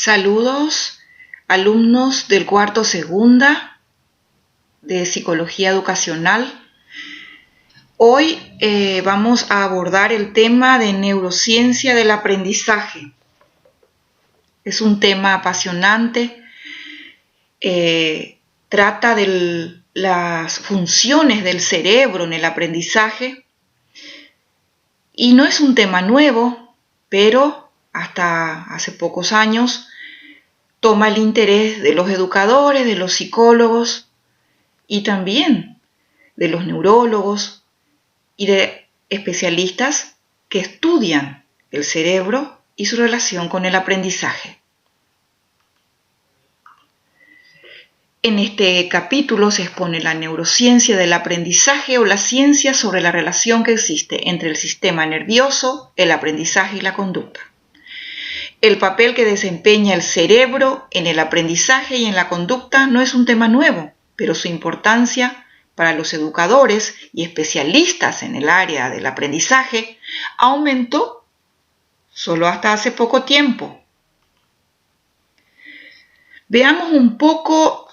Saludos, alumnos del cuarto segunda de Psicología Educacional. Hoy vamos a abordar el tema de neurociencia del aprendizaje. Es un tema apasionante. Trata de las funciones del cerebro en el aprendizaje. Y no es un tema nuevo, pero hasta hace pocos años toma el interés de los educadores, de los psicólogos y también de los neurólogos y de especialistas que estudian el cerebro y su relación con el aprendizaje. En este capítulo se expone la neurociencia del aprendizaje o la ciencia sobre la relación que existe entre el sistema nervioso, el aprendizaje y la conducta. El papel que desempeña el cerebro en el aprendizaje y en la conducta no es un tema nuevo, pero su importancia para los educadores y especialistas en el área del aprendizaje aumentó solo hasta hace poco tiempo. Veamos un poco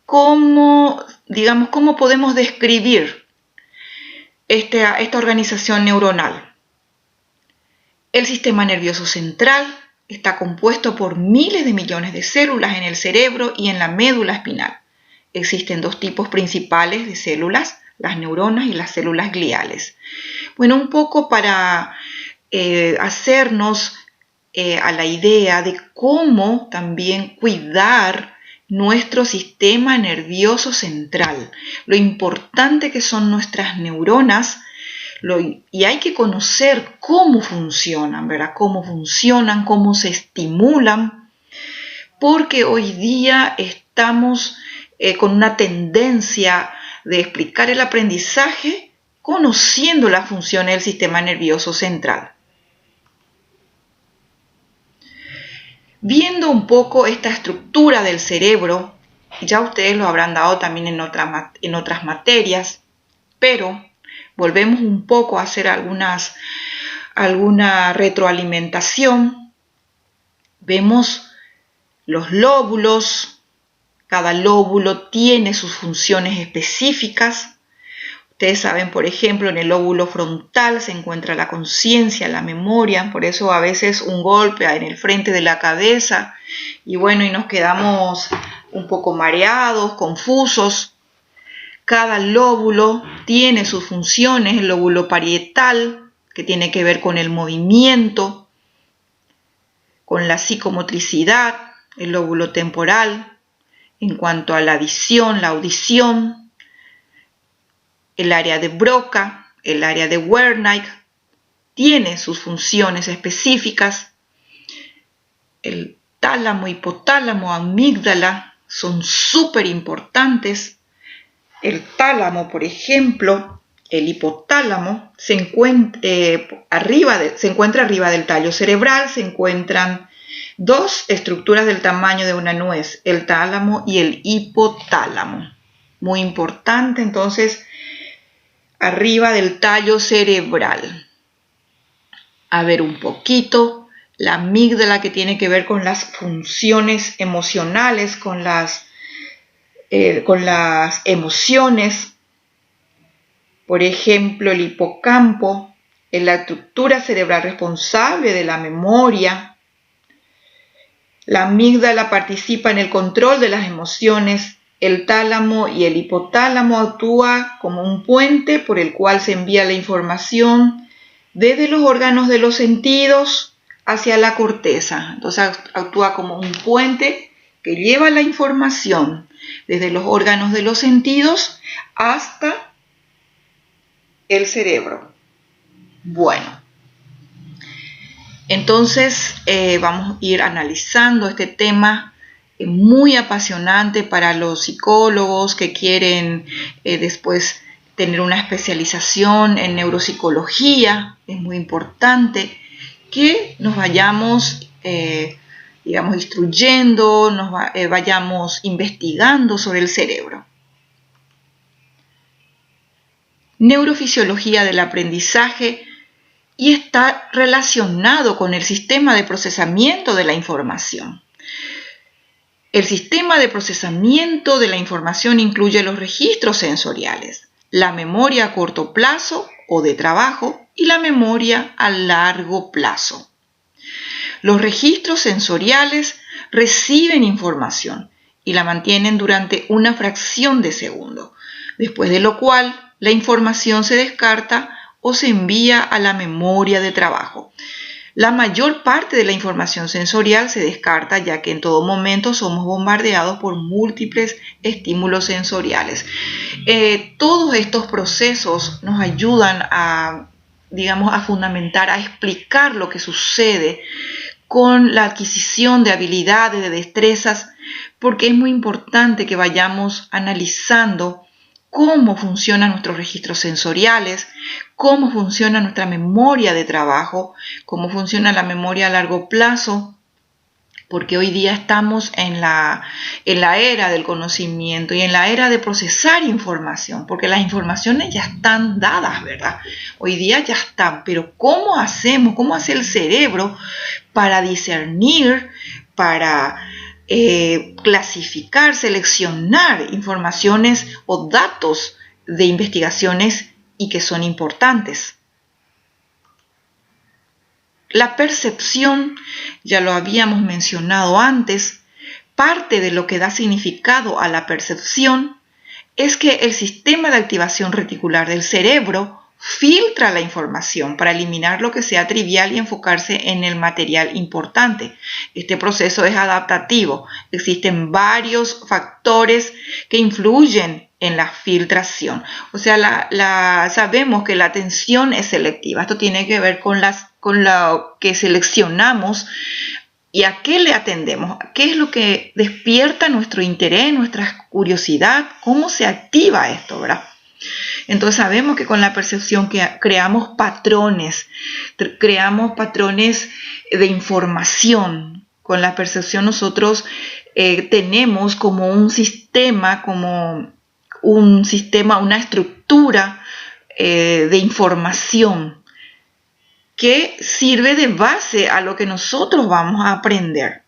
cómo podemos describir esta organización neuronal. El sistema nervioso central está compuesto por miles de millones de células en el cerebro y en la médula espinal. Existen dos tipos principales de células, las neuronas y las células gliales. Bueno, un poco para hacernos a la idea de cómo también cuidar nuestro sistema nervioso central, lo importante que son nuestras neuronas, y hay que conocer cómo funcionan, ¿verdad? Cómo funcionan, cómo se estimulan, porque hoy día estamos con una tendencia de explicar el aprendizaje conociendo las funciones del sistema nervioso central. Viendo un poco esta estructura del cerebro, ya ustedes lo habrán dado también en otras materias, pero volvemos un poco a hacer alguna retroalimentación. Vemos los lóbulos, cada lóbulo tiene sus funciones específicas. Ustedes saben, por ejemplo, en el lóbulo frontal se encuentra la conciencia, la memoria, por eso a veces un golpe en el frente de la cabeza y nos quedamos un poco mareados, confusos. Cada lóbulo tiene sus funciones, el lóbulo parietal, que tiene que ver con el movimiento, con la psicomotricidad, el lóbulo temporal, en cuanto a la visión, la audición, el área de Broca, el área de Wernicke, tiene sus funciones específicas. El tálamo, hipotálamo, amígdala son súper importantes. El tálamo, por ejemplo, el hipotálamo se encuentra arriba del tallo cerebral, se encuentran dos estructuras del tamaño de una nuez, el tálamo y el hipotálamo. Muy importante, entonces, arriba del tallo cerebral. A ver un poquito, la amígdala que tiene que ver con las funciones emocionales, con las emociones. Por ejemplo, el hipocampo, en la estructura cerebral responsable de la memoria. La amígdala participa en el control de las emociones. El tálamo y el hipotálamo actúa como un puente por el cual se envía la información desde los órganos de los sentidos hacia la corteza. Entonces actúa como un puente que lleva la información desde los órganos de los sentidos hasta el cerebro. Bueno, entonces vamos a ir analizando este tema muy apasionante para los psicólogos que quieren después tener una especialización en neuropsicología. Es muy importante que nos vayamos instruyendo, vayamos investigando sobre el cerebro. Neurofisiología del aprendizaje y está relacionado con el sistema de procesamiento de la información. El sistema de procesamiento de la información incluye los registros sensoriales, la memoria a corto plazo o de trabajo y la memoria a largo plazo. Los registros sensoriales reciben información y la mantienen durante una fracción de segundo, después de lo cual la información se descarta o se envía a la memoria de trabajo. La mayor parte de la información sensorial se descarta, ya que en todo momento somos bombardeados por múltiples estímulos sensoriales. Todos estos procesos nos ayudan a fundamentar, a explicar lo que sucede con la adquisición de habilidades, de destrezas, porque es muy importante que vayamos analizando cómo funcionan nuestros registros sensoriales, cómo funciona nuestra memoria de trabajo, cómo funciona la memoria a largo plazo, porque hoy día estamos en la era del conocimiento y en la era de procesar información, porque las informaciones ya están dadas, ¿verdad? Hoy día ya están, pero ¿cómo hacemos? ¿Cómo hace el cerebro para discernir, para clasificar, seleccionar informaciones o datos de investigaciones y que son importantes? La percepción, ya lo habíamos mencionado antes, parte de lo que da significado a la percepción es que el sistema de activación reticular del cerebro filtra la información para eliminar lo que sea trivial y enfocarse en el material importante. Este proceso es adaptativo. Existen varios factores que influyen en la filtración. O sea, sabemos que la atención es selectiva. Esto tiene que ver con lo que seleccionamos y a qué le atendemos, qué es lo que despierta nuestro interés, nuestra curiosidad, cómo se activa esto, ¿verdad? Entonces sabemos que con la percepción creamos patrones de información. Con la percepción nosotros tenemos como un sistema, una estructura de información que sirve de base a lo que nosotros vamos a aprender.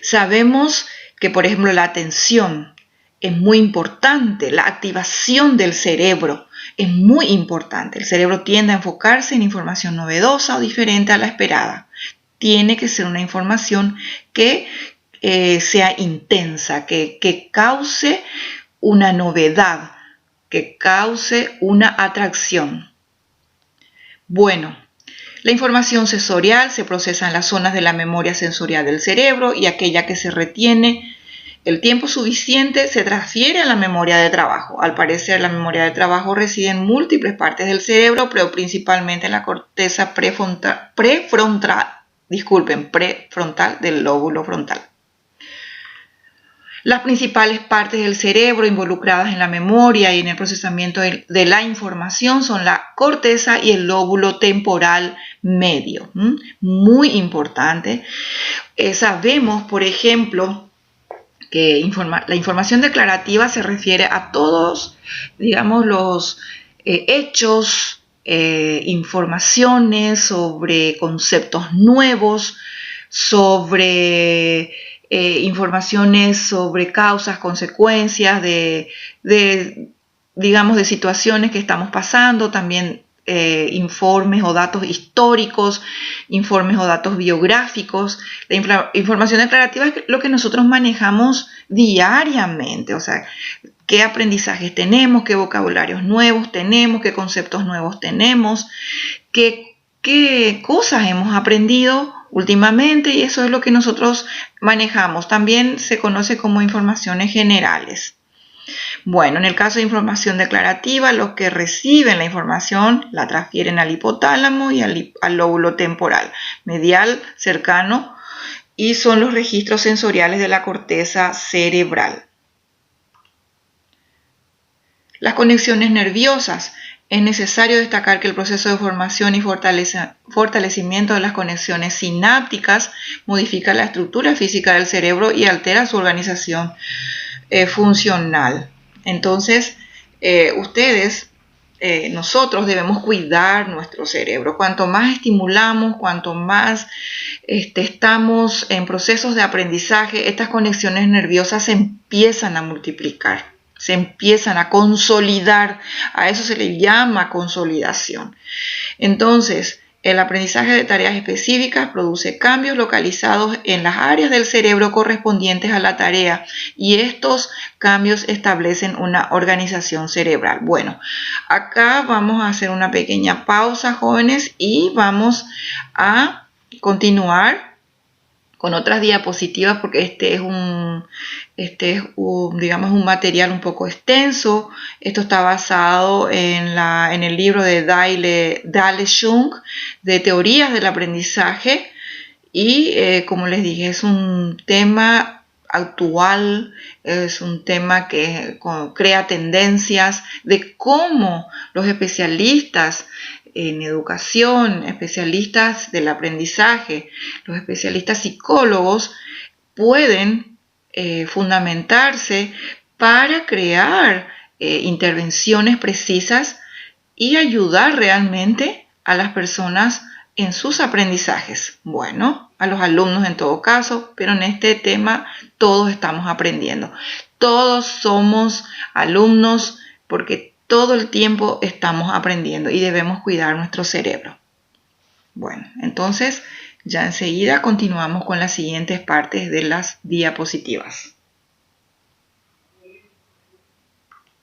Sabemos que, por ejemplo, la atención es muy importante, la activación del cerebro es muy importante. El cerebro tiende a enfocarse en información novedosa o diferente a la esperada. Tiene que ser una información que sea intensa, que cause una novedad, que cause una atracción. Bueno, la información sensorial se procesa en las zonas de la memoria sensorial del cerebro y aquella que se retiene el tiempo suficiente se transfiere a la memoria de trabajo. Al parecer, la memoria de trabajo reside en múltiples partes del cerebro, pero principalmente en la corteza prefrontal del lóbulo frontal. Las principales partes del cerebro involucradas en la memoria y en el procesamiento de la información son la corteza y el lóbulo temporal medio. Muy importante. Sabemos, por ejemplo, que la información declarativa se refiere a todos, los hechos, informaciones sobre conceptos nuevos, sobre informaciones sobre causas, consecuencias de situaciones que estamos pasando, también informes o datos históricos, informes o datos biográficos. La información declarativa es lo que nosotros manejamos diariamente, o sea, qué aprendizajes tenemos, qué vocabularios nuevos tenemos, qué conceptos nuevos tenemos, qué cosas hemos aprendido últimamente, y eso es lo que nosotros manejamos. También se conoce como informaciones generales. Bueno, en el caso de información declarativa, los que reciben la información la transfieren al hipotálamo y al lóbulo temporal medial cercano, y son los registros sensoriales de la corteza cerebral. Las conexiones nerviosas. Es necesario destacar que el proceso de formación y fortalecimiento de las conexiones sinápticas modifica la estructura física del cerebro y altera su organización funcional. Entonces, ustedes nosotros debemos cuidar nuestro cerebro. Cuanto más estimulamos, cuanto más estamos en procesos de aprendizaje, estas conexiones nerviosas se empiezan a multiplicar, se empiezan a consolidar. A eso se le llama consolidación. Entonces, el aprendizaje de tareas específicas produce cambios localizados en las áreas del cerebro correspondientes a la tarea y estos cambios establecen una organización cerebral. Bueno, acá vamos a hacer una pequeña pausa, jóvenes, y vamos a continuar con otras diapositivas porque este es digamos, un material un poco extenso. Esto está basado en el libro de Dale Jung, de teorías del aprendizaje, y como les dije, es un tema actual, es un tema que crea tendencias de cómo los especialistas en educación, especialistas del aprendizaje, los especialistas psicólogos pueden fundamentarse para crear intervenciones precisas y ayudar realmente a las personas en sus aprendizajes. Bueno, a los alumnos en todo caso, pero en este tema todos estamos aprendiendo. Todos somos alumnos porque todo el tiempo estamos aprendiendo y debemos cuidar nuestro cerebro. Bueno, entonces ya enseguida continuamos con las siguientes partes de las diapositivas.